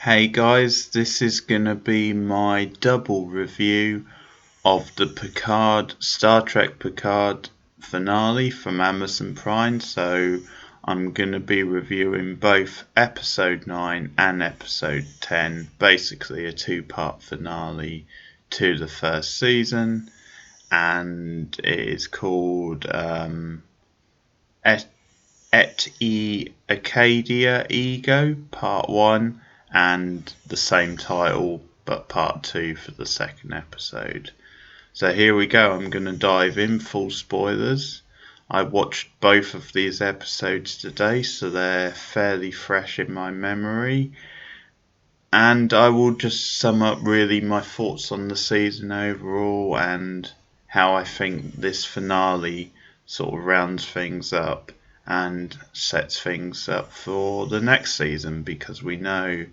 Hey guys, this is gonna be my double review of the Star Trek Picard finale from Amazon Prime. So I'm gonna be reviewing both episode 9 and episode 10, basically a two-part finale to the first season, and it is called Arcadia Ego Part 1 and the same title but Part 2 for the second episode. So here we go, I'm going to dive in, full spoilers. I watched both of these episodes today, so they're fairly fresh in my memory. And I will just sum up really my thoughts on the season overall and how I think this finale sort of rounds things up and sets things up for the next season, because we know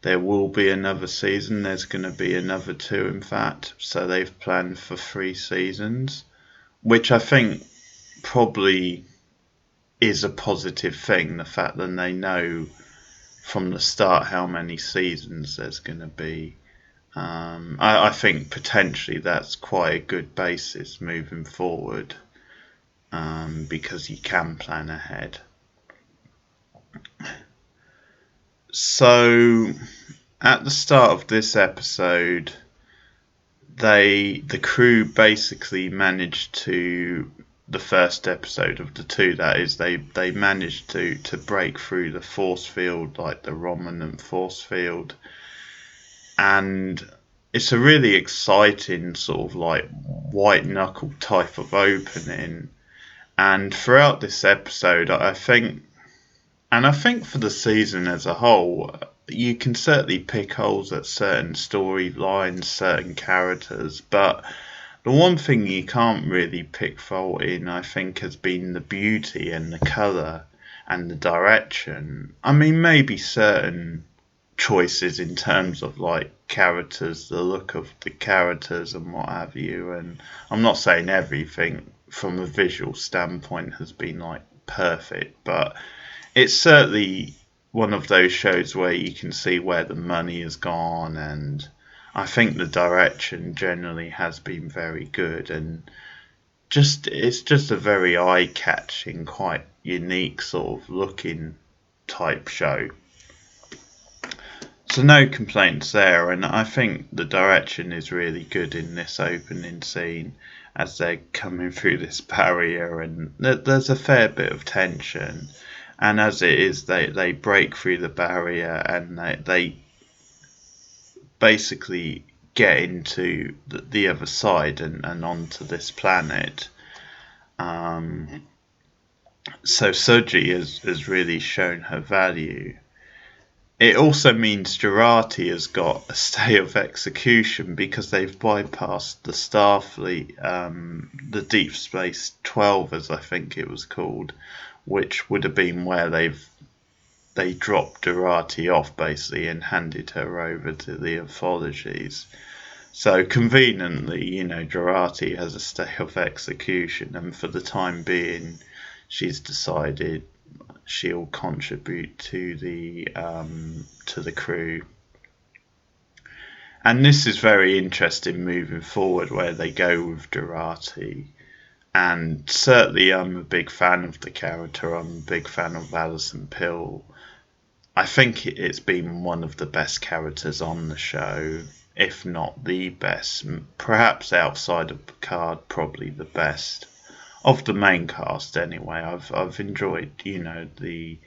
there will be another season. There's going to be another two, in fact. So they've planned for 3 seasons, which I think probably is a positive thing. The fact that they know from the start how many seasons there's going to be. I think potentially that's quite a good basis moving forward, because you can plan ahead. So at the start of this episode, the crew basically managed to, the first episode of the two, that is, they managed to break through the force field, like the Romulan force field, and it's a really exciting sort of like white knuckle type of opening. And throughout this episode, I think for the season as a whole, you can certainly pick holes at certain storylines, certain characters, but the one thing you can't really pick fault in, I think, has been the beauty and the colour and the direction. I mean, maybe certain choices in terms of like characters, the look of the characters and what have you, and I'm not saying everything from a visual standpoint has been like perfect, but it's certainly one of those shows where you can see where the money has gone, and I think the direction generally has been very good, and it's just a very eye-catching, quite unique sort of looking type show. So no complaints there, and I think the direction is really good in this opening scene as they're coming through this barrier, and there's a fair bit of tension. And as it is, they break through the barrier and they basically get into the other side and onto this planet. So Soji has really shown her value. It also means Jurati has got a stay of execution because they've bypassed the Starfleet, the Deep Space 12, as I think it was called, which would have been where they dropped Jurati off basically and handed her over to the anthologies. So conveniently, Jurati has a stay of execution, and for the time being, she's decided she'll contribute to the crew. And this is very interesting moving forward where they go with Jurati. And certainly I'm a big fan of the character. I'm a big fan of Alison Pill. I think it's been one of the best characters on the show, if not the best. Perhaps outside of Picard, probably the best of the main cast. Anyway, I've enjoyed the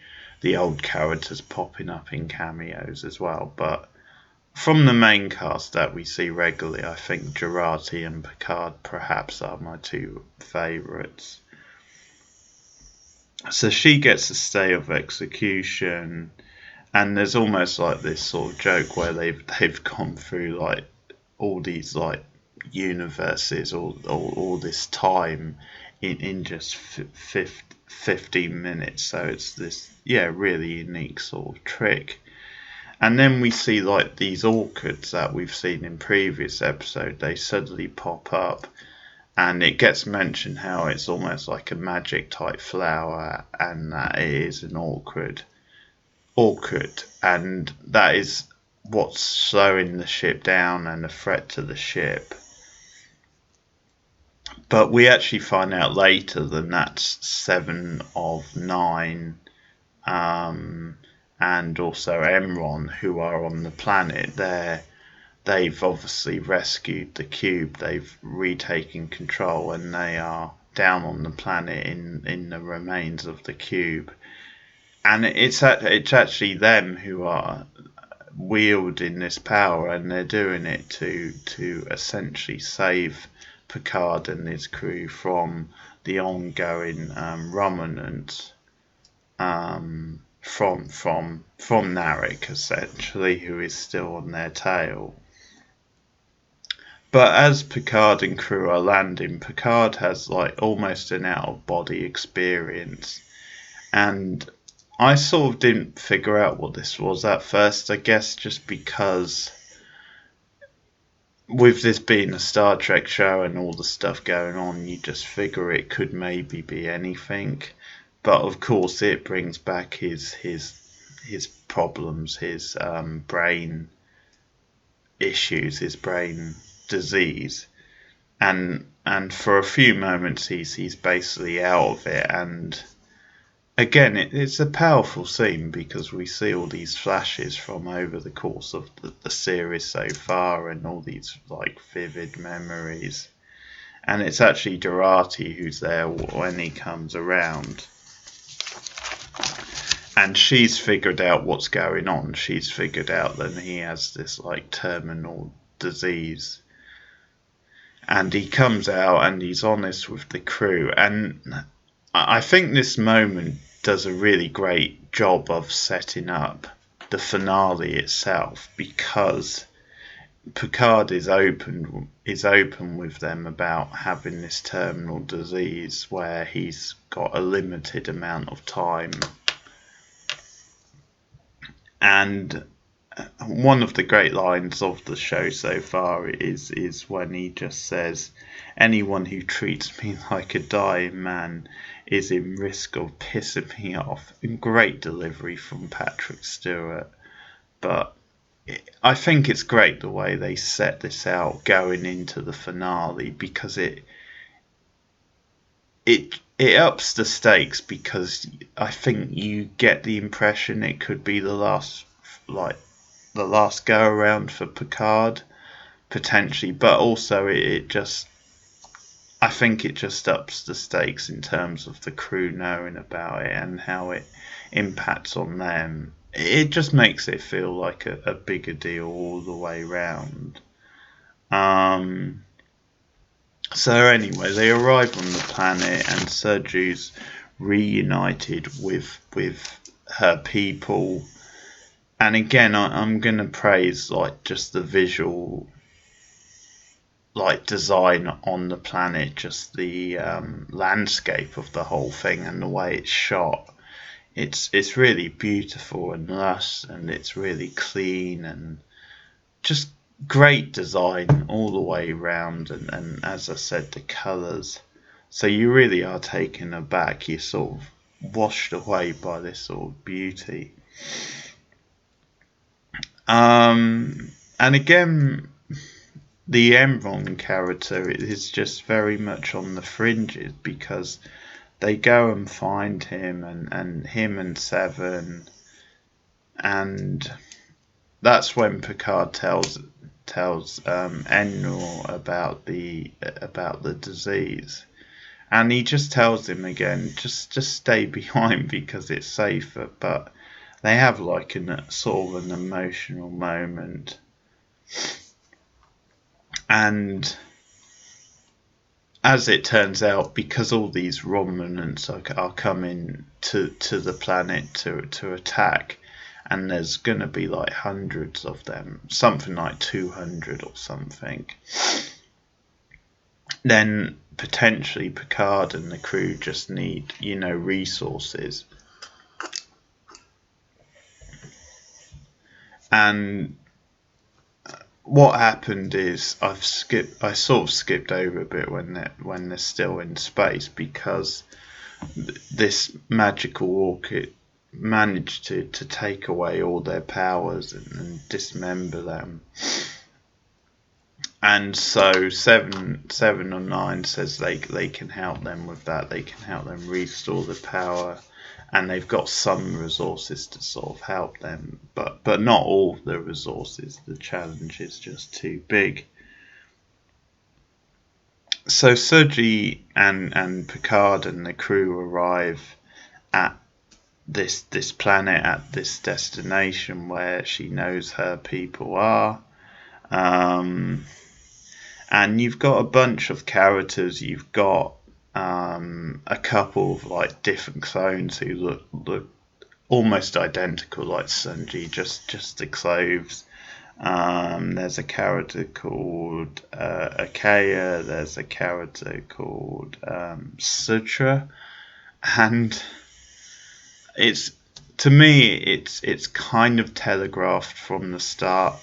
old characters popping up in cameos as well, but from the main cast that we see regularly, I think Jurati and Picard perhaps are my two favourites. So she gets a stay of execution, and there's almost like this sort of joke where they've gone through like all these like universes, all this time in just 15 minutes. So it's this really unique sort of trick. And then we see like these orchids that we've seen in previous episode. They suddenly pop up, and it gets mentioned how it's almost like a magic type flower, and that it is an orchid. and that is what's slowing the ship down and a threat to the ship. But we actually find out later that that's 7 of 9, and also Emron, who are on the planet. They've obviously rescued the cube. They've retaken control, and they are down on the planet in the remains of the cube. And it's actually them who are wielding this power, and they're doing it to essentially save Picard and his crew from the ongoing Romanance from Narek, essentially, who is still on their tail. But as Picard and crew are landing, Picard has like almost an out-of-body experience, and I sort of didn't figure out what this was at first, I guess just because with this being a Star Trek show and all the stuff going on, you just figure it could maybe be anything. But of course it brings back his problems, his brain issues, his brain disease, and for a few moments he's basically out of it. And again, it's a powerful scene because we see all these flashes from over the course of the series so far, and all these like vivid memories. And it's actually Dorothy who's there when he comes around, and she's figured out what's going on. She's figured out that he has this like terminal disease, and he comes out and he's honest with the crew. And I think this moment does a really great job of setting up the finale itself, because Picard is open with them about having this terminal disease where he's got a limited amount of time. And one of the great lines of the show so far is when he just says, "Anyone who treats me like a dying man is in risk of pissing me off." Great delivery from Patrick Stewart. But I think it's great the way they set this out going into the finale, because it ups the stakes, because I think you get the impression it could be the last go around for Picard potentially, but also I think it just ups the stakes in terms of the crew knowing about it and how it impacts on them. It just makes it feel like a bigger deal all the way round. So anyway, they arrive on the planet, and Sergiu's reunited with her people. And again, I'm gonna praise like just the visual like design on the planet, just the landscape of the whole thing and the way it's shot. It's really beautiful and lush, and it's really clean, and just great design all the way around. And as I said, the colours. So you really are taken aback. You're sort of washed away by this sort of beauty. And again, the Emron character is just very much on the fringes, because they go and find him, and him and Seven, and that's when Picard tells Enor about the disease, and he just tells him again, just stay behind because it's safer. But they have like sort of an emotional moment, and as it turns out, because all these Romulans are coming to the planet to attack, and there's going to be like hundreds of them, something like 200 or something, then potentially Picard and the crew just need, resources. And what happened is I sort of skipped over a bit when they're still in space, because this magical managed to take away all their powers and dismember them. And so 709 says they can help them with that. They can help them restore the power, and they've got some resources to sort of help them, but not all the resources. The challenge is just too big. So Sergi and Picard and the crew arrive at this planet, at this destination where she knows her people are. And you've got a bunch of characters. You've got a couple of like different clones who look almost identical, like Sunji, just the clothes. There's a character called Arcadia. There's a character called Sutra, and to me it's kind of telegraphed from the start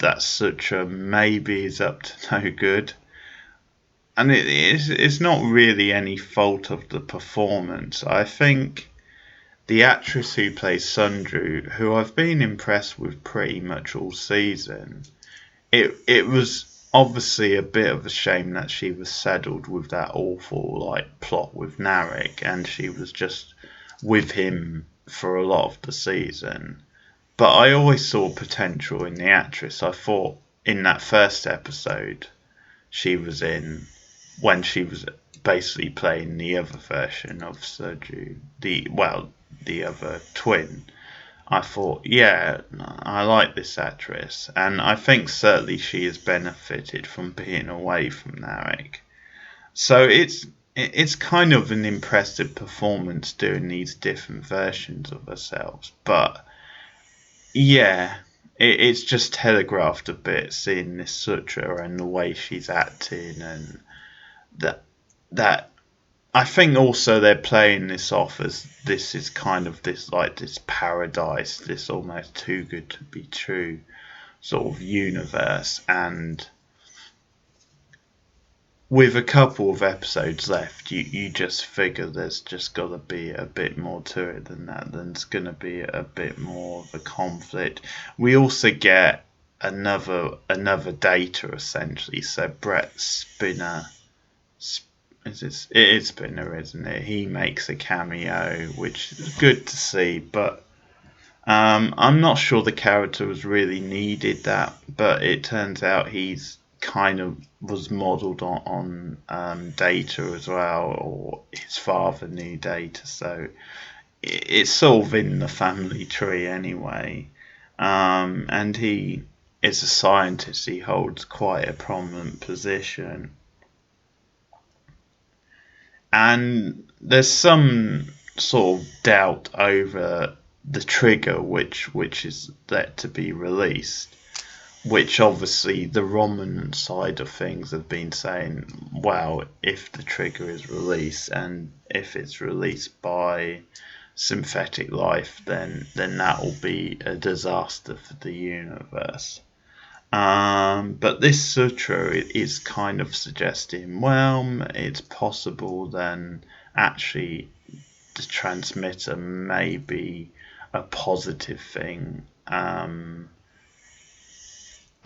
that Sutra maybe is up to no good. And it's not really any fault of the performance. I think the actress who plays Sundru, who I've been impressed with pretty much all season, it was obviously a bit of a shame that she was saddled with that awful like plot with Narek, and she was just with him for a lot of the season. But I always saw potential in the actress. I thought in that first episode she was in, when she was basically playing the other version of Serju, the other twin, I thought, yeah, I like this actress, and I think certainly she has benefited from being away from Narek. So it's kind of an impressive performance doing these different versions of herself, but yeah, it's just telegraphed a bit, seeing this Sutra and the way she's acting, and that I think also they're playing this off as this is kind of this paradise, this almost too good to be true sort of universe, and with a couple of episodes left, you just figure there's just got to be a bit more to it than that. There's going to be a bit more of a conflict. We also get another data essentially. So Brett Spinner, it is Spinner, isn't it? He makes a cameo, which is good to see, but I'm not sure the character was really needed that, but it turns out he's kind of was modelled on Data as well, or his father knew Data, so it's sort of in the family tree anyway. And he is a scientist. He holds quite a prominent position, and there's some sort of doubt over the trigger which is set to be released, which obviously the Roman side of things have been saying, well, if the trigger is released, and if it's released by synthetic life, then that will be a disaster for the universe. But this sutra is kind of suggesting, well, it's possible then actually the transmitter may be a positive thing.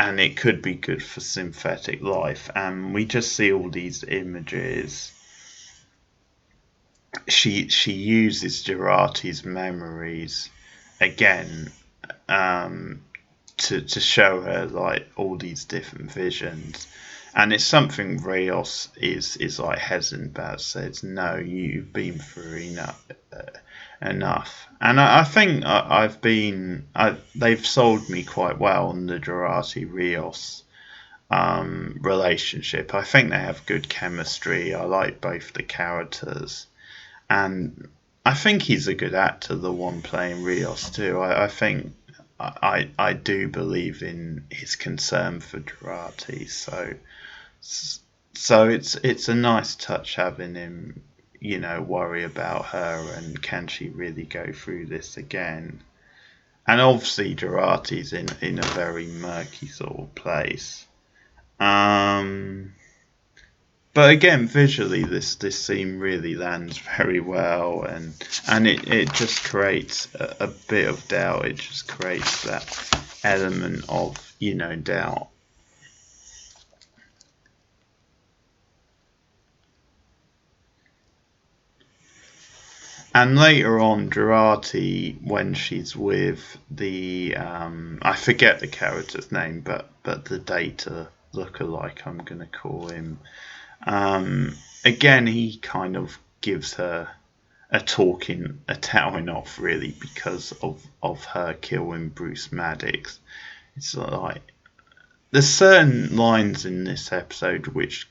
And it could be good for synthetic life. And we just see all these images. She uses Jurati's memories again, to show her like all these different visions, and it's something Rios is like hesitant about. Says, no, you've been through enough. And I think they've sold me quite well on the Jurati Rios relationship. I think they have good chemistry. I like both the characters, and I think he's a good actor, the one playing Rios too. I think I do believe in his concern for Jurati, so it's a nice touch having him, worry about her and can she really go through this again. And obviously Jurati's in a very murky sort of place. But But again, visually, this scene really lands very well, and it just creates a bit of doubt. It just creates that element of doubt. And later on, Jurati, when she's with the I forget the character's name, but the Data lookalike, I'm gonna call him. Again, he kind of gives her a towing off, really, because of her killing Bruce Maddox. It's like there's certain lines in this episode which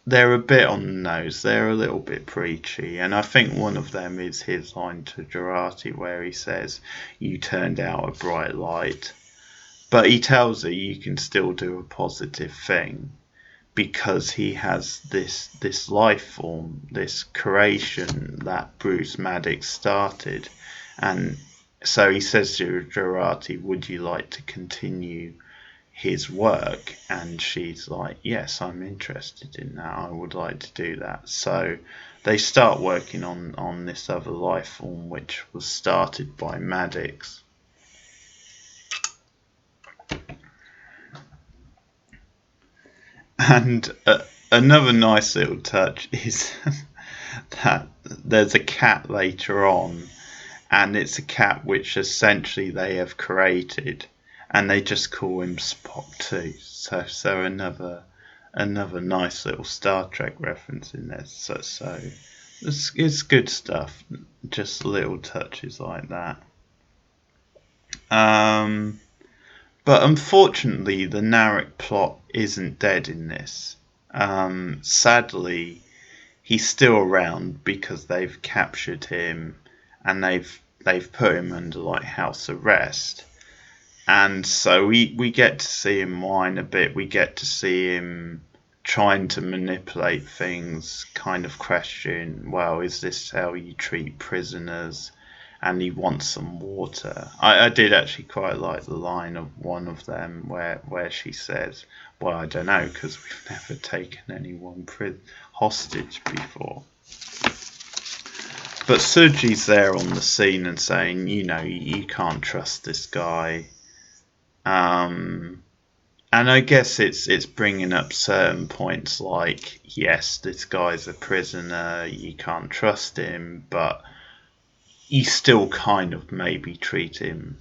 they're a bit on the nose. They're a little bit preachy, and I think one of them is his line to Jurati where he says, "You turned out a bright light," but he tells her you can still do a positive thing because he has this life form, this creation that Bruce Maddox started, and so he says to Jurati, "Would you like to continue his work?" And she's like, "Yes, I'm interested in that. I would like to do that." So they start working on this other life form which was started by Maddox. And another nice little touch is that there's a cat later on, and it's a cat which essentially they have created, and they just call him Spock too. So another nice little Star Trek reference in there. So it's good stuff. Just little touches like that. But unfortunately, the Narek plot isn't dead in this. Sadly, he's still around because they've captured him and they've put him under like house arrest. And so we get to see him whine a bit. We get to see him trying to manipulate things, kind of question, well, is this how you treat prisoners? And he wants some water. I did actually quite like the line of one of them where she says, well, I don't know, because we've never taken anyone hostage before. But Suji's there on the scene and saying, you can't trust this guy. And I guess it's bringing up certain points like, yes, this guy's a prisoner, you can't trust him, but you still kind of maybe treat him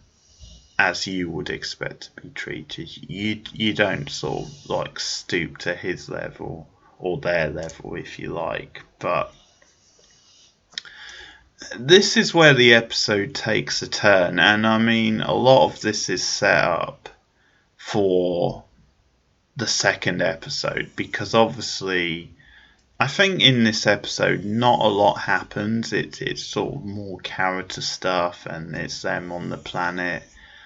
as you would expect to be treated. You don't sort of like stoop to his level or their level, if you like. But this is where the episode takes a turn, and I mean a lot of this is set up for the second episode, because obviously I think in this episode not a lot happens. It's sort of more character stuff, and it's them on the planet,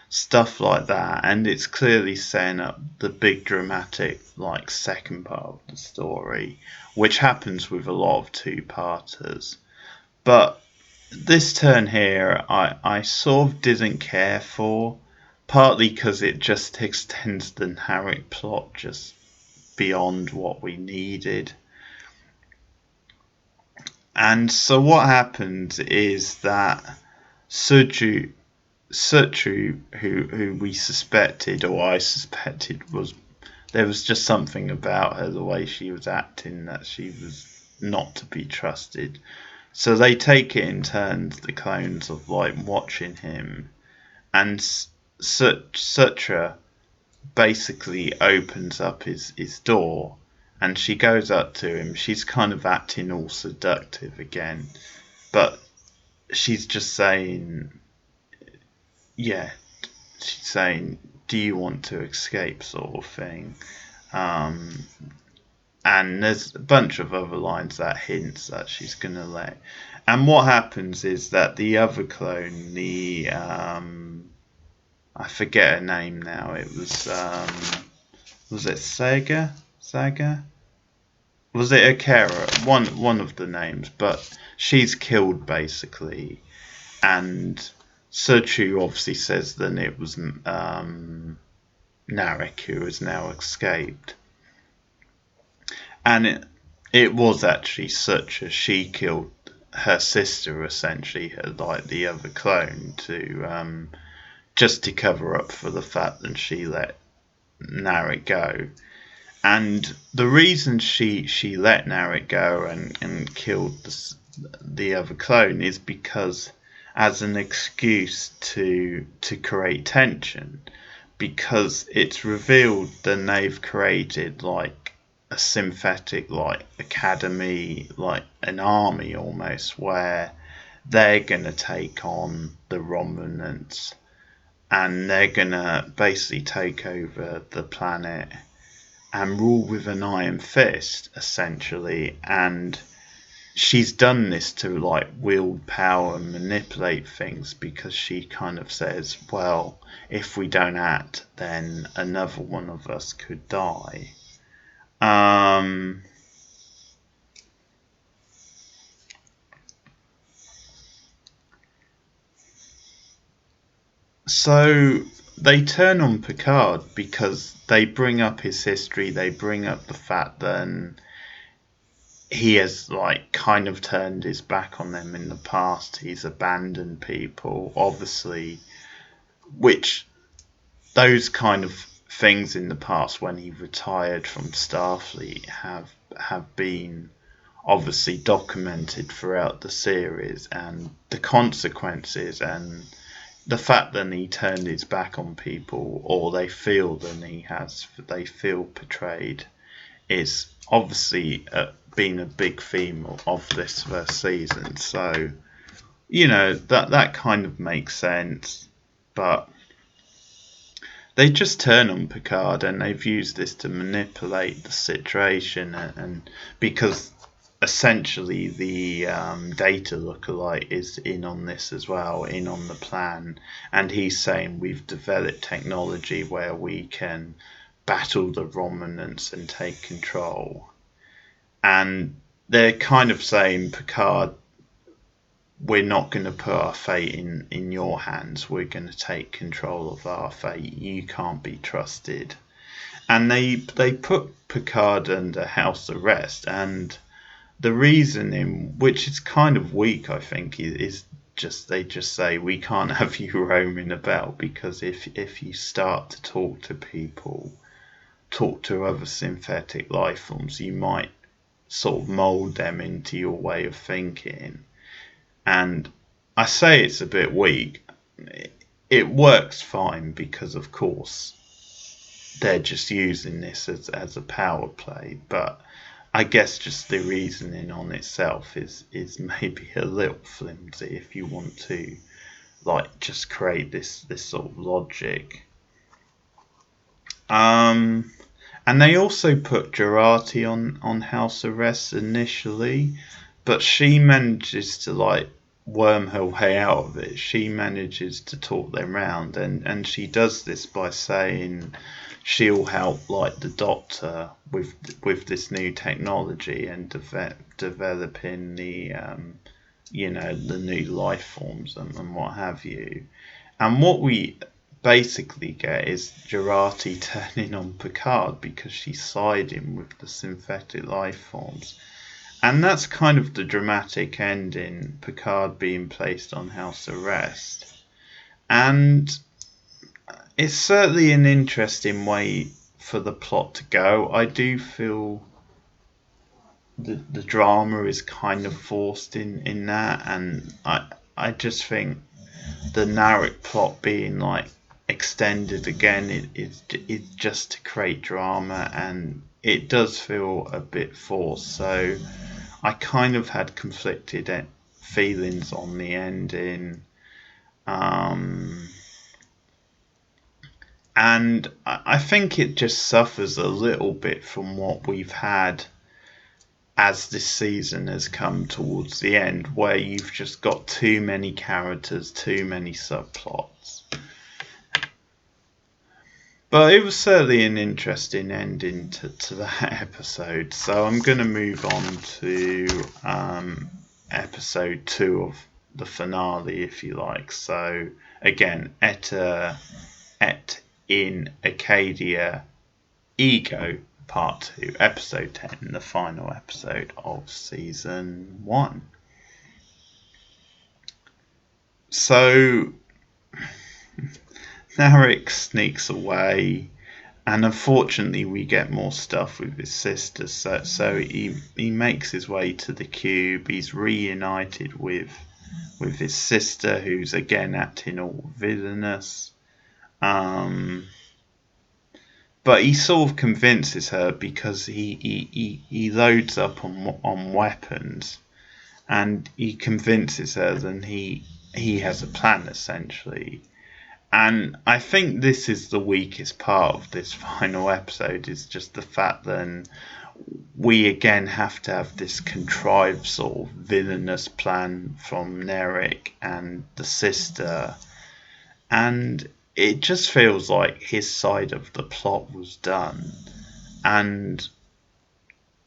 stuff like that, and it's clearly setting up the big dramatic like second part of the story, which happens with a lot of two-parters. But this turn here I sort of didn't care for, partly because it just extends the Narek plot just beyond what we needed. And so what happened is that Suju, who we suspected, or I suspected, there was just something about her, the way she was acting, that she was not to be trusted. So they take it in turns, the clones, of like watching him, and Sutra basically opens up his door, and she goes up to him. She's kind of acting all seductive again, but she's just saying, yeah, she's saying, do you want to escape, sort of thing. And there's a bunch of other lines that hints that she's going to let. And what happens is that the other clone, I forget her name now. It was it Saga? Was it Akira? One of the names, but she's killed basically, and Suchu obviously says that it was Narek who has now escaped, and it was actually such a she killed her sister essentially, like the other clone, to just to cover up for the fact that she let Narek go. And the reason she let Narek go and killed the other clone is because as an excuse to create tension, because it's revealed that they've created like a synthetic like academy, like an army almost, where they're gonna take on the Romulans and they're gonna basically take over the planet and rule with an iron fist essentially. And she's done this to like wield power and manipulate things, because she kind of says, well, if we don't act, then another one of us could die. So they turn on Picard because they bring up his history, they bring up the fact that he has like kind of turned his back on them in the past. He's abandoned people, obviously, which those kind of things in the past when he retired from Starfleet have been obviously documented throughout the series, and the consequences and the fact that he turned his back on people, or they feel they feel betrayed, is obviously been a big theme of this first season. So that kind of makes sense, but they just turn on Picard and they've used this to manipulate the situation, and because essentially the data lookalike is in on this as well, in on the plan, and he's saying we've developed technology where we can battle the Romulans and take control. And they're kind of saying, Picard, we're not going to put our fate in your hands. We're going to take control of our fate. You can't be trusted. And they put Picard under house arrest, and the reasoning, which is kind of weak, I think, is just they just say we can't have you roaming about, because if you start to talk to people, talk to other synthetic life forms, you might sort of mold them into your way of thinking. And I say it's a bit weak. It works fine because, of course, they're just using this as a power play. But I guess just the reasoning on itself is maybe a little flimsy if you want to like just create this sort of logic. And they also put Jurati on house arrest initially, but she manages to like worm her way out of it. She manages to talk them round, and she does this by saying she'll help like the Doctor with this new technology and developing the the new life forms and what have you. And what we basically get is Jurati turning on Picard because she's siding with the synthetic life forms. And that's kind of the dramatic ending, Picard being placed on house arrest. And it's certainly an interesting way for the plot to go. I do feel the drama is kind of forced in that, and I just think the Narek plot being like extended again is just to create drama, and it does feel a bit forced. So I kind of had conflicted feelings on the ending, and I think it just suffers a little bit from what we've had as this season has come towards the end, where you've just got too many characters, too many subplots. But it was certainly an interesting ending to that episode. So I'm going to move on to episode 2 of the finale, if you like. So again, et in Arcadia, ego Part 2, Episode 10, the final episode of Season 1. So, Narek sneaks away, and unfortunately we get more stuff with his sister. So he makes his way to the cube. He's reunited with his sister, who's again acting all villainous. But he sort of convinces her because he loads up on weapons, and he convinces her that he has a plan, essentially. And I think this is the weakest part of this final episode, is just the fact that we again have to have this contrived sort of villainous plan from Narek and the sister, and it just feels like his side of the plot was done. And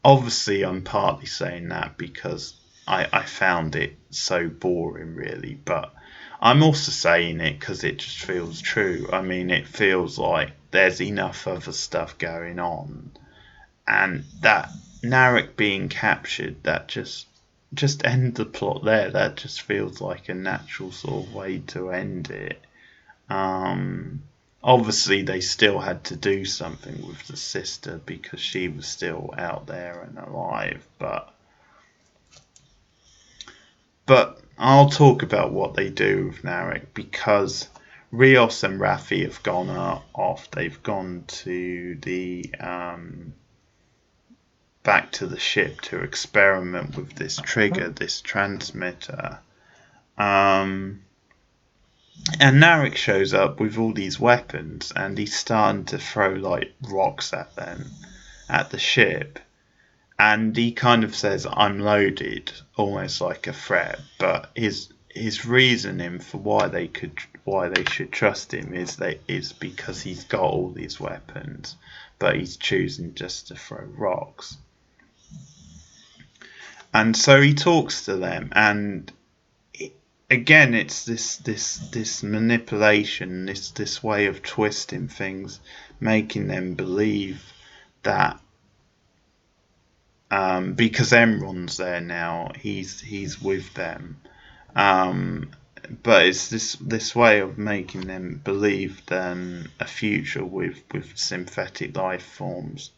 obviously I'm partly saying that because I found it so boring, really, but I'm also saying it because it just feels true. I mean, it feels like there's enough other stuff going on, and that Narek being captured, that just end the plot there. That just feels like a natural sort of way to end it. Obviously they still had to do something with the sister because she was still out there and alive, but I'll talk about what they do with Narek, because Rios and Raffi have gone off. They've gone to the back to the ship to experiment with this trigger, this transmitter. And Narek shows up with all these weapons, and he's starting to throw like rocks at them, at the ship. And he kind of says, "I'm loaded," almost like a threat. But his reasoning for why they should trust him is because he's got all these weapons, but he's choosing just to throw rocks. And so he talks to them, and again, it's this manipulation, this way of twisting things, making them believe that because Enron's there now, he's with them. But it's this way of making them believe that a future with synthetic life forms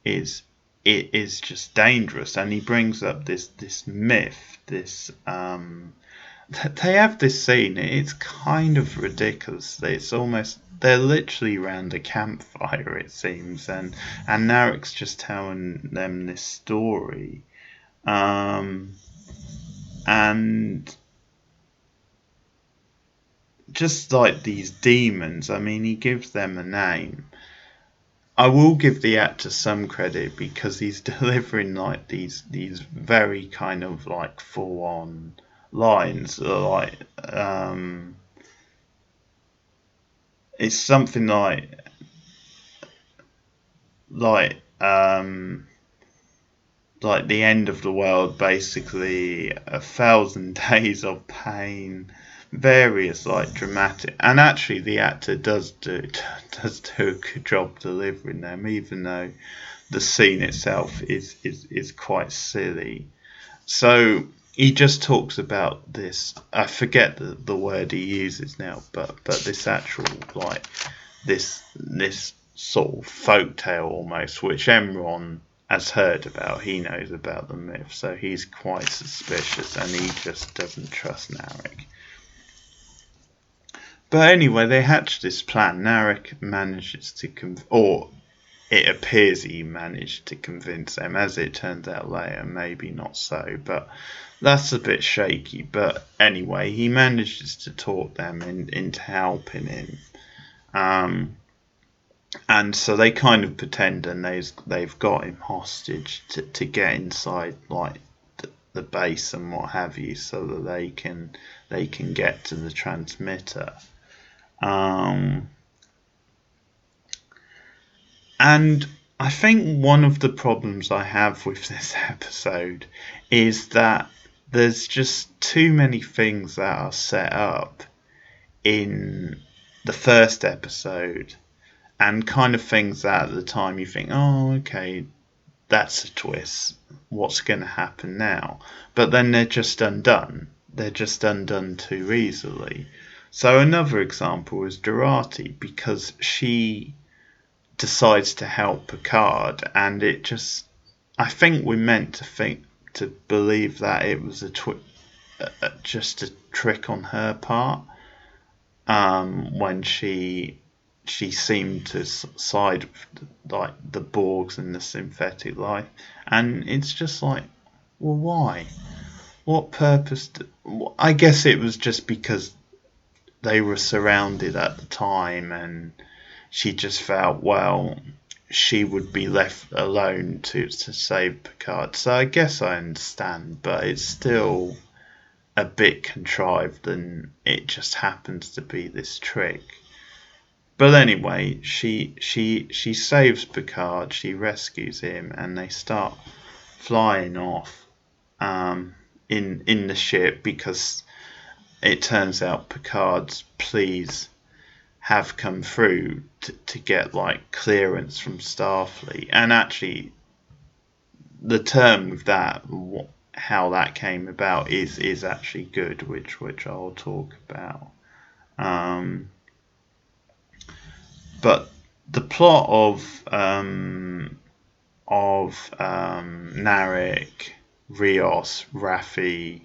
is just dangerous. And he brings up this myth, this they have this scene. It's kind of ridiculous. It's almost, they're literally around a campfire, it seems, and Narek's just telling them this story, and just like these demons. I mean, he gives them a name. I will give the actor some credit because he's delivering like these very kind of like full on lines, like it's something like the end of the world, basically 1,000 days of pain, various like dramatic, and actually the actor does do a good job delivering them, even though the scene itself is quite silly. So he just talks about this, I forget the word he uses now, but this actual like this sort of folktale almost, which Enron has heard about. He knows about the myth, so he's quite suspicious, and he just doesn't trust Narek. But anyway, they hatch this plan. Narek manages to or it appears he managed to convince them. As it turns out later, maybe not so, but that's a bit shaky. But anyway, he manages to talk them into helping him. And so they kind of pretend, and they've got him hostage to get inside like the base and what have you, so that they can get to the transmitter. And I think one of the problems I have with this episode is that there's just too many things that are set up in the first episode and kind of things that at the time you think, oh, okay, that's a twist. What's going to happen now? But then they're just undone. They're just undone too easily. So another example is Dorothy, because she decides to help Picard, and it just, I think we're meant to believe that it was just a trick on her part, when she seemed to side with like the Borgs and the synthetic life, and it's just like, well, why? What purpose? I guess it was just because they were surrounded at the time, and she just felt, well, she would be left alone to save Picard. So I guess I understand, but it's still a bit contrived, and it just happens to be this trick. But anyway, she saves Picard, she rescues him, and they start flying off in the ship, because it turns out Picard's pleas have come through to get like clearance from Starfleet. And actually, the term with that, how that came about, is actually good, which I'll talk about. But the plot of Narek, Rios, Raffi,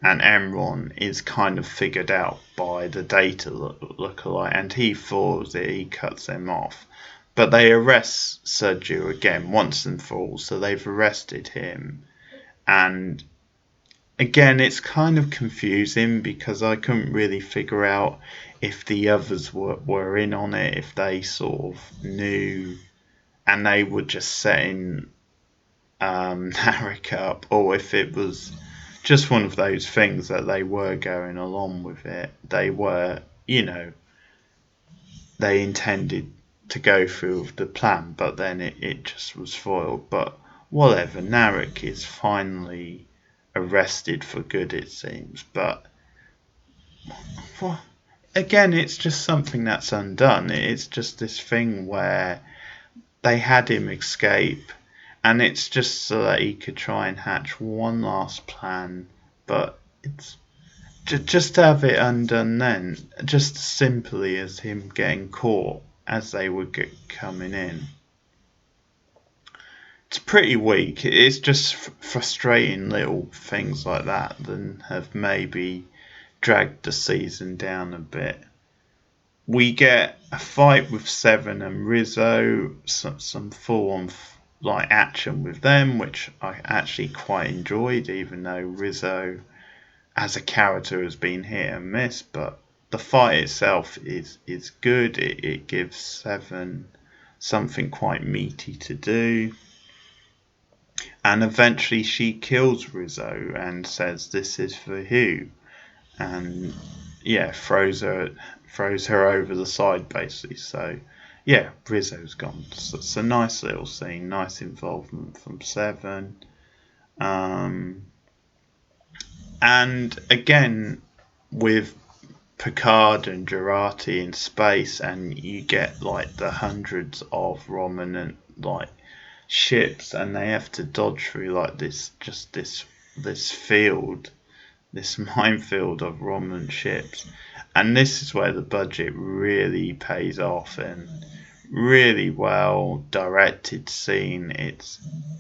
and Emron is kind of figured out by the Data lookalike, and he falls it, he cuts them off. But they arrest Sergio again, once and for all, so they've arrested him. And again, it's kind of confusing, because I couldn't really figure out if the others were in on it, if they sort of knew and they were just setting Narek up, or if it was just one of those things that they were going along with it. They were, they intended to go through with the plan, but then it just was foiled. But whatever, Narek is finally arrested for good, it seems. But again, it's just something that's undone. It's just this thing where they had him escape, and it's just so that he could try and hatch one last plan, but it's just to have it undone then, just as simply as him getting caught as they were coming in. It's pretty weak. It's just frustrating little things like that that have maybe dragged the season down a bit. We get a fight with Seven and Rizzo, some full-on like action with them, which I actually quite enjoyed, even though Rizzo as a character has been hit and miss. But the fight itself is good. It gives Seven something quite meaty to do, and eventually she kills Rizzo and says, "This is for you," and throws her over the side, basically. So yeah, Rizzo's gone. So it's a nice little scene, nice involvement from Seven. And again, with Picard and Jurati in space, and you get like the hundreds of Romulan like ships, and they have to dodge through like this field, this minefield of Romulan ships. And this is where the budget really pays off, and really well directed scene.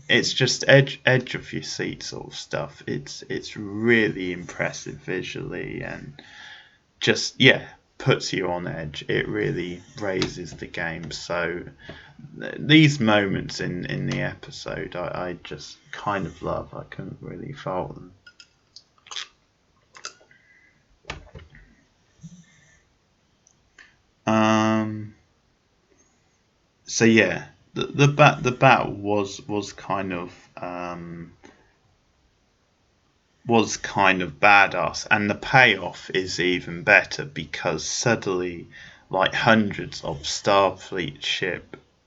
It's just edge of your seat sort of stuff. It's really impressive visually, and just puts you on edge. It really raises the game. So these moments in the episode, I just kind of love. I couldn't really fault them. So yeah, the battle was kind of badass, and the payoff is even better, because suddenly like hundreds of Starfleet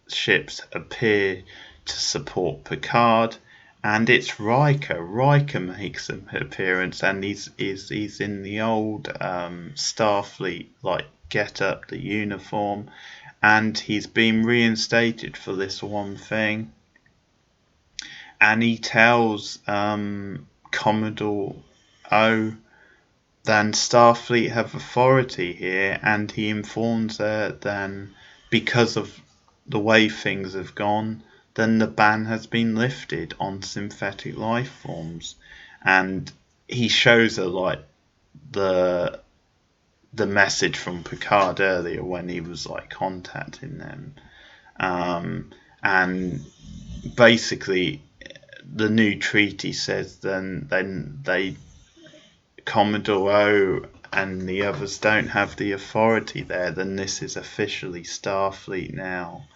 ships appear to support Picard, and it's Riker. Riker makes an appearance, and he's in the old Starfleet like get up, the uniform, and he's been reinstated for this one thing. And he tells Commodore O then Starfleet have authority here, and he informs her then because of the way things have gone, then the ban has been lifted on synthetic life forms. And he shows her like the message from Picard earlier when he was like contacting them, and basically the new treaty says then they Commodore O and the others don't have the authority there, then this is officially Starfleet now,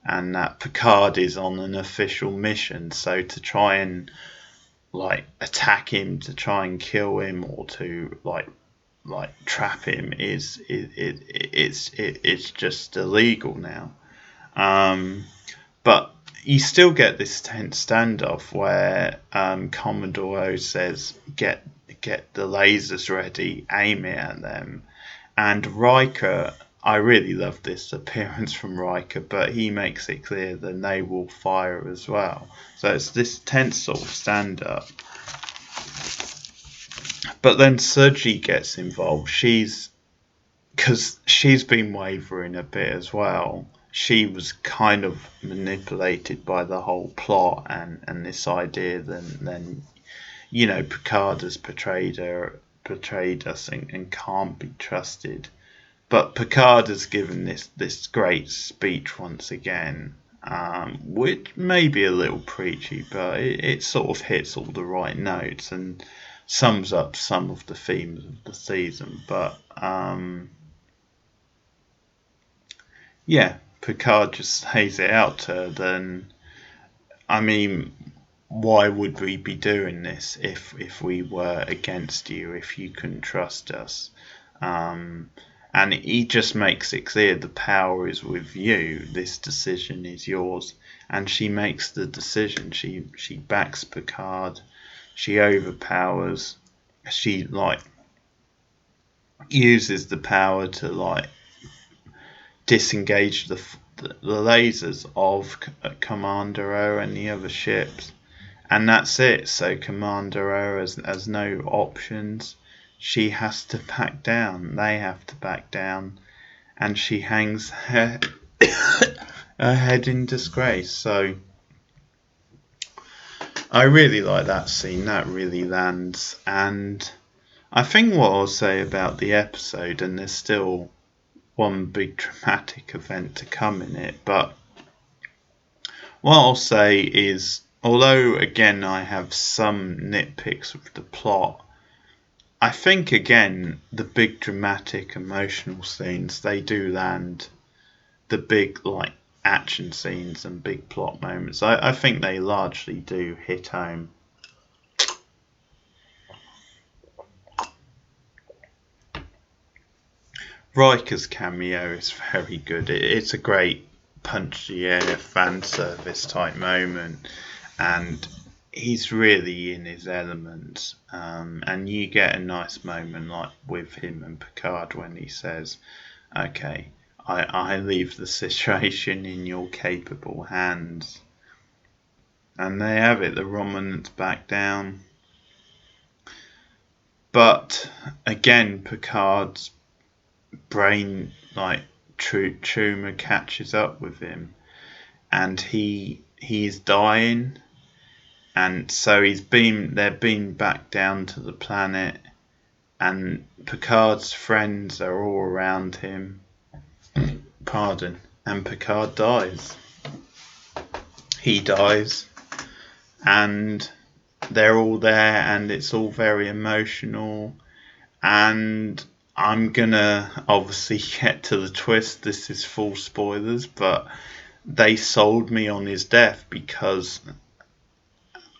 and that Picard is on an official mission. So to try and like attack him, to try and kill him, or to like trap him it's just illegal now. But you still get this tense standoff where Commodore O says, get the lasers ready, aim it at them. And Riker, I really love this appearance from Riker, but he makes it clear that they will fire as well. So it's this tense sort of stand-up. But then Suji gets involved. Because she's been wavering a bit as well. She was kind of manipulated by the whole plot and this idea then you know, Picard has betrayed us and can't be trusted. But Picard has given this great speech once again, which may be a little preachy, but it sort of hits all the right notes and sums up some of the themes of the season. But yeah, Picard just lays it out to her. Then, I mean, why would we be doing this if we were against you, if you couldn't trust us? And he just makes it clear the power is with you. This decision is yours. And she makes the decision. She backs Picard. She overpowers. She like uses the power to like disengage the lasers of Commander O and the other ships. And that's it. So Commander O has no options. She has to back down. They have to back down. And she hangs her head in disgrace. So I really like that scene. That really lands. And I think what I'll say about the episode, and there's still one big dramatic event to come in it, but what I'll say is, although again I have some nitpicks with the plot, I think again the big dramatic emotional scenes, they do land. The big like action scenes and big plot moments, I think they largely do hit home. Riker's cameo is very good. It's a great punchy air fan service type moment, and he's really in his element. And you get a nice moment like with him and Picard when he says, "Okay, I leave the situation in your capable hands." And they have it. The Romulans back down. But again, Picard's brain like tumor catches up with him, and he's dying, and so they're being back down to the planet, and Picard's friends are all around him. Pardon. And Picard dies. He dies, and they're all there, and it's all very emotional. And I'm gonna obviously get to the twist. This is full spoilers, but they sold me on his death because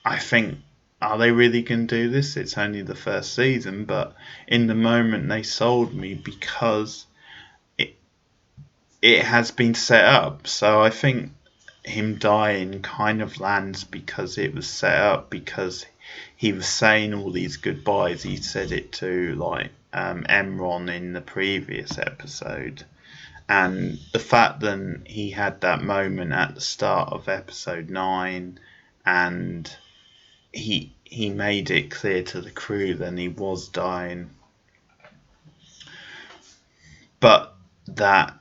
I think, are they really gonna do this? It's only the first season, but in the moment they sold me because it has been set up. So I think him dying kind of lands because it was set up, because he was saying all these goodbyes. He said it to like Emron in the previous episode, And the fact that he had that moment at the start of episode 9, and he made it clear to the crew that he was dying, but that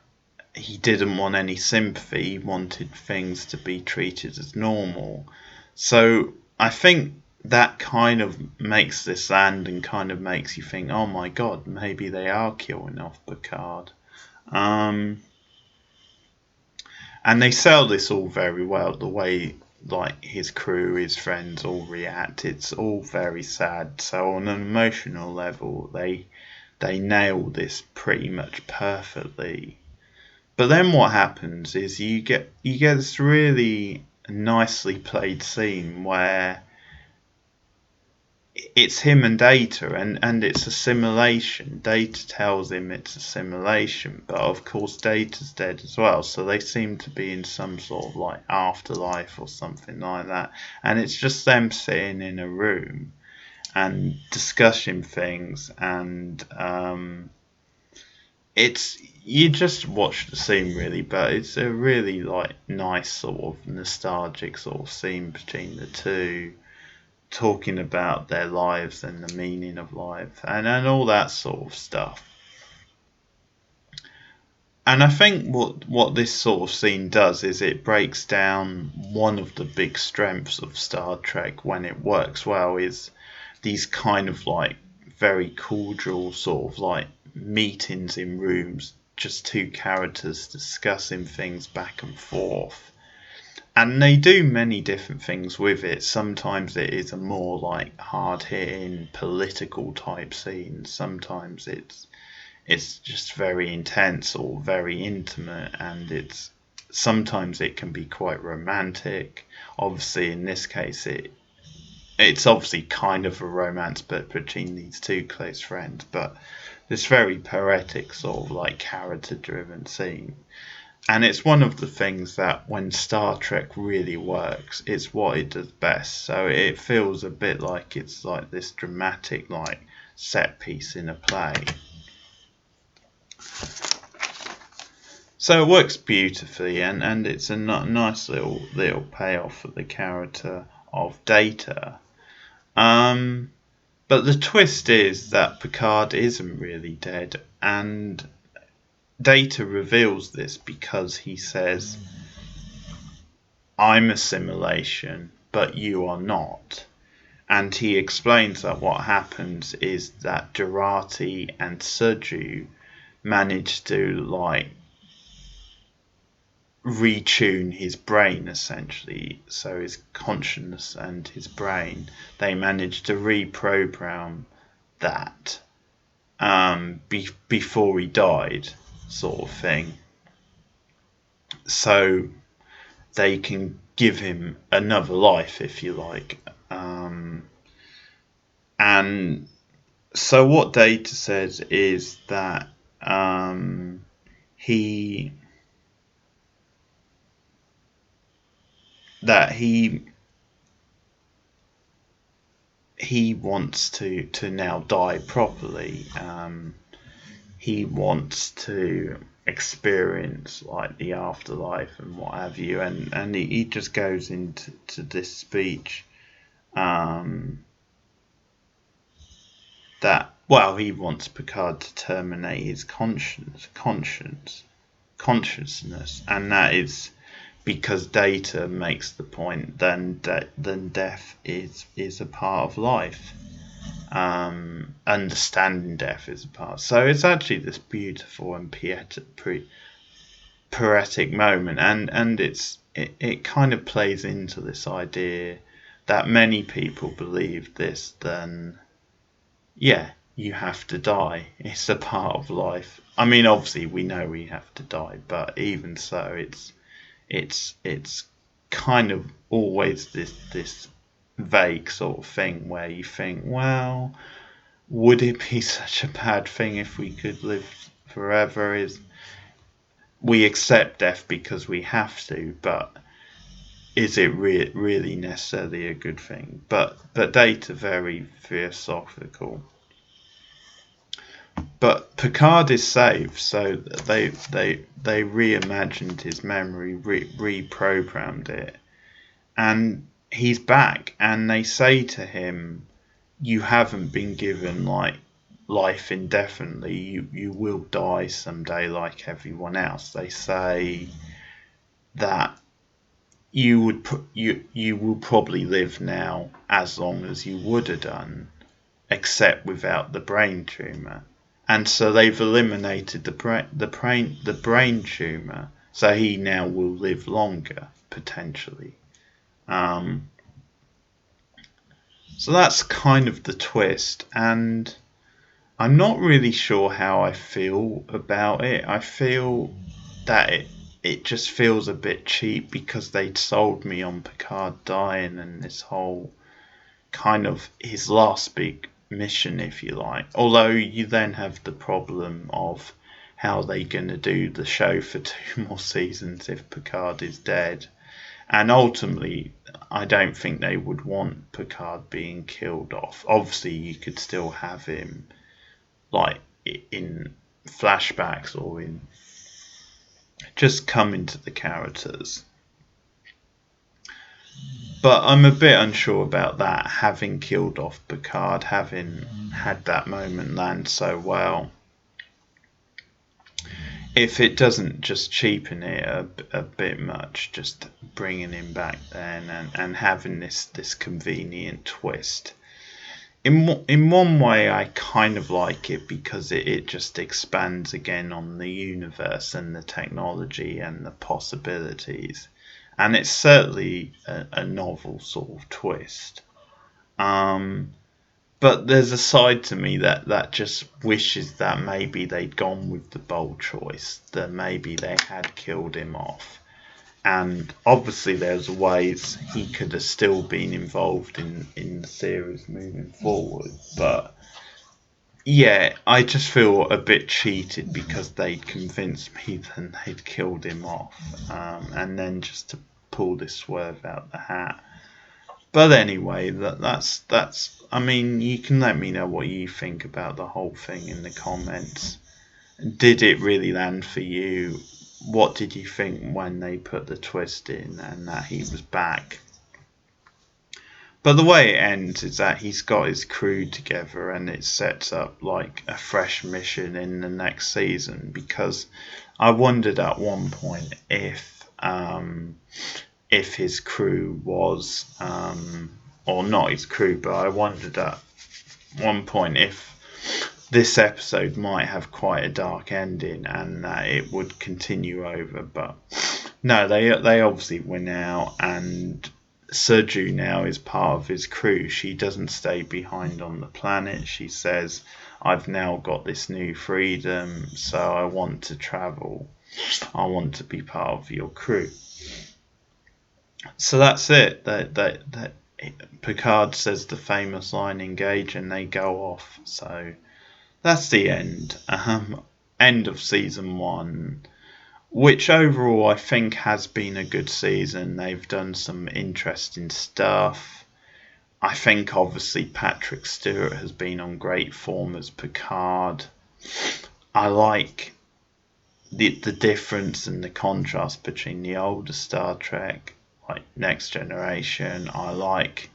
he didn't want any sympathy. He wanted things to be treated as normal. So I think that kind of makes this land and kind of makes you think, oh my god, maybe they are killing off Picard. And they sell this all very well, the way like his crew, his friends all react. It's all very sad. So on an emotional level, they nail this pretty much perfectly. But then what happens is you get this really nicely played scene where it's him and Data, and it's a simulation. Data tells him it's a simulation, but of course Data's dead as well, so they seem to be in some sort of like afterlife or something like that. And it's just them sitting in a room and discussing things, and it's, you just watch the scene really, but it's a really like nice sort of nostalgic sort of scene between the two, talking about their lives and the meaning of life, and all that sort of stuff. And I think what this sort of scene does is it breaks down one of the big strengths of Star Trek when it works well, is these kind of like very cordial sort of like meetings in rooms, just two characters discussing things back and forth. And they do many different things with it. Sometimes it is a more like hard-hitting political type scene. Sometimes it's just very intense or very intimate, and sometimes it can be quite romantic. Obviously, in this case, it's obviously kind of a romance, but between these two close friends. But this very poetic sort of like character-driven scene. And it's one of the things that when Star Trek really works, it's what it does best. So it feels a bit like it's like this dramatic like set piece in a play. So it works beautifully, and it's a nice little payoff for the character of Data. But the twist is that Picard isn't really dead, and Data reveals this because he says, I'm a simulation, but you are not. And he explains that what happens is that Jurati and Suju manage to like retune his brain, essentially. So his consciousness and his brain, they manage to reprogram that before he died, sort of thing. So they can give him another life, if you like. And so what Data says is that he wants to now die properly. He wants to experience like the afterlife and what have you, and he just goes into this speech that, well, he wants Picard to terminate his consciousness, and that is because Data makes the point then death is a part of life. Understanding death is a part. So it's actually this beautiful and poetic moment, and it kind of plays into this idea that many people believe this, then yeah, you have to die. It's a part of life. I mean, obviously we know we have to die, but even so, it's kind of always this vague sort of thing where you think, well, would it be such a bad thing if we could live forever? Is we accept death because we have to, but is it really necessarily a good thing? But Data very philosophical. But Picard is saved, so they reimagined his memory, reprogrammed it, and he's back. And they say to him, "You haven't been given like life indefinitely. You will die someday, like everyone else." They say that you will probably live now as long as you would have done, except without the brain tumor. And so they've eliminated the brain tumor, so he now will live longer potentially. Um, so that's kind of the twist, and I'm not really sure how I feel about it. I feel that it just feels a bit cheap because they'd sold me on Picard dying and this whole kind of his last big mission, if you like. Although you then have the problem of how they're going to do the show for 2 more seasons if Picard is dead. And ultimately, I don't think they would want Picard being killed off. Obviously, you could still have him like in flashbacks or in just come into the characters. But I'm a bit unsure about that, having killed off Picard, having had that moment land so well. If it doesn't just cheapen it a bit much, just bringing him back then and having this convenient twist. In one way, I kind of like it because it just expands again on the universe and the technology and the possibilities. And it's certainly a novel sort of twist. But there's a side to me that just wishes that maybe they'd gone with the bold choice, that maybe they had killed him off. And obviously there's ways he could have still been involved in the series moving forward. But yeah, I just feel a bit cheated because they'd convinced me that they'd killed him off. And then just to pull this swerve out the hat. But anyway, that's. I mean, you can let me know what you think about the whole thing in the comments. Did it really land for you? What did you think when they put the twist in and that he was back? But the way it ends is that he's got his crew together and it sets up like a fresh mission in the next season. Because I wondered at one point if his crew was, or not his crew, but I wondered at one point if this episode might have quite a dark ending and that it would continue over. But no, they obviously win out, and Serju now is part of his crew. She doesn't stay behind on the planet. She says, "I've now got this new freedom, so I want to travel. I want to be part of your crew." So that's it. That Picard says the famous line, "Engage," and they go off. So that's the end. End of season 1, which overall I think has been a good season. They've done some interesting stuff. I think obviously Patrick Stewart has been on great form as Picard. I like the difference and the contrast between the older Star Trek, like Next Generation. I like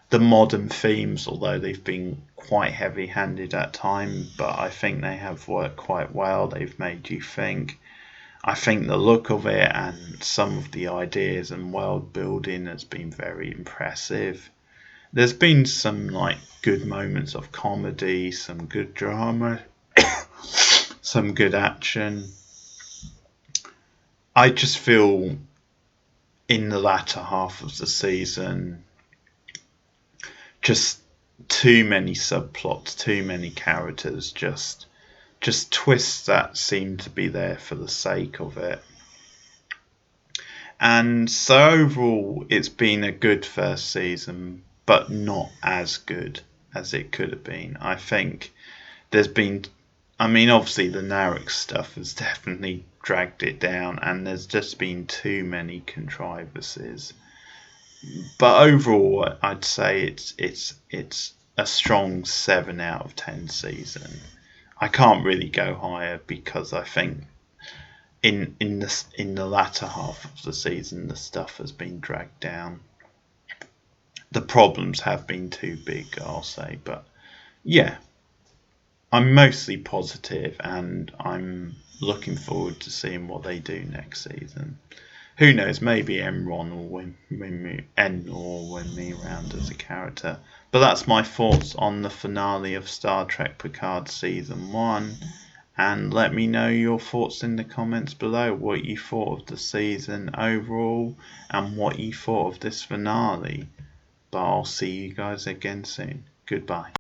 the modern themes, although they've been quite heavy-handed at times, but I think they have worked quite well. They've made you think. I think the look of it and some of the ideas and world building has been very impressive. There's been some like good moments of comedy, some good drama, some good action. I just feel in the latter half of the season, just too many subplots, too many characters, just twists that seem to be there for the sake of it. And so overall, it's been a good first season, but not as good as it could have been. I think there's been, I mean, obviously the Narek stuff has definitely dragged it down, and there's just been too many contrivances. But overall, I'd say it's a strong 7 out of 10 season. I can't really go higher because I think in the latter half of the season the stuff has been dragged down. The problems have been too big, I'll say, but yeah, I'm mostly positive and I'm looking forward to seeing what they do next season. Who knows, maybe Enron will win me around as a character. But that's my thoughts on the finale of Star Trek Picard Season 1. And let me know your thoughts in the comments below, what you thought of the season overall and what you thought of this finale. But I'll see you guys again soon. Goodbye.